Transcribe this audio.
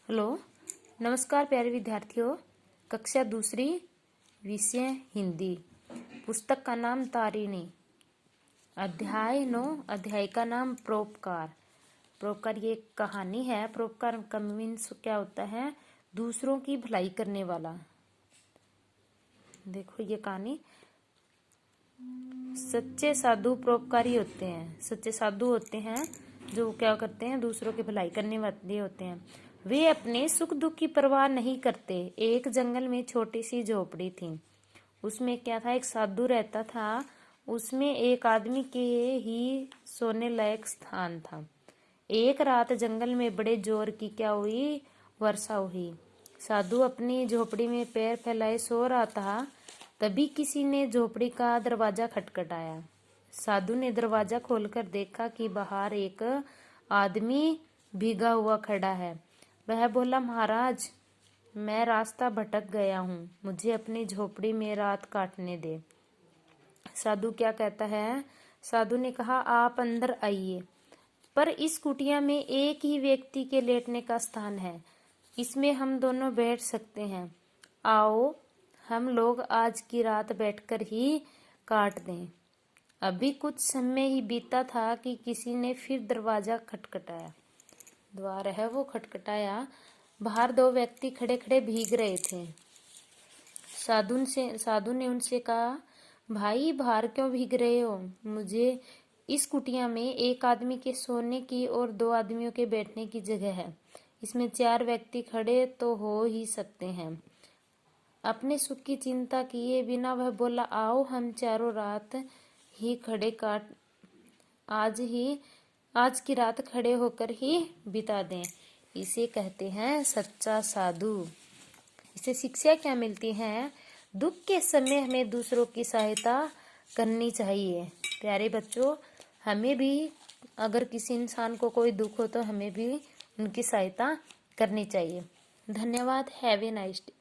Hello, नमस्कार प्यारे विद्यार्थियों। कक्षा दूसरी, विषय हिंदी। पुस्तक का नाम तारिणी। अध्याय 9। अध्याय का नाम परोपकार। परोपकार ये एक कहानी है। परोपकार का मीन्स क्या होता है? दूसरों की भलाई करने वाला। देखो ये कहानी। सच्चे साधु परोपकारी होते हैं। सच्चे साधु होते हैं जो क्या करते हैं, दूसरों की भलाई करने वाले होते हैं। वे अपने सुख दुख की परवाह नहीं करते। एक जंगल में छोटी सी झोपड़ी थी। उसमें क्या था, एक साधु रहता था। उसमें एक आदमी के ही सोने लायक स्थान था। एक रात जंगल में बड़े जोर की क्या हुई, वर्षा हुई। साधु अपनी झोपड़ी में पैर फैलाए सो रहा था। तभी किसी ने झोपड़ी का दरवाजा खटखटाया। साधु ने दरवाजा खोलकर देखा कि बाहर एक आदमी भीगा हुआ खड़ा है। वह बोला, महाराज, मैं रास्ता भटक गया हूँ, मुझे अपनी झोपड़ी में रात काटने दे। साधु क्या कहता है? साधु ने कहा, आप अंदर आइए, पर इस कुटिया में एक ही व्यक्ति के लेटने का स्थान है। इसमें हम दोनों बैठ सकते हैं। आओ, हम लोग आज की रात बैठकर ही काट दें। अभी कुछ समय ही बीता था कि किसी ने फिर दरवाजा खटखटाया। द्वार है वो खटखटाया। बाहर दो व्यक्ति खड़े खड़े भीग रहे थे। साधु ने उनसे कहा, भाई, बाहर क्यों भीग रहे हो? मुझे इस कुटिया में एक आदमी के सोने की और दो आदमियों के बैठने की जगह है। इसमें 4 व्यक्ति खड़े तो हो ही सकते हैं। अपने सुख की चिंता किए बिना वह बोला, आओ हम चारों रात ही खड़े काट आज की रात खड़े होकर ही बिता दें। इसे कहते हैं सच्चा साधु। इसे शिक्षा क्या मिलती है? दुख के समय हमें दूसरों की सहायता करनी चाहिए। प्यारे बच्चों, हमें भी अगर किसी इंसान को कोई दुख हो तो हमें भी उनकी सहायता करनी चाहिए। धन्यवाद। Have a nice day.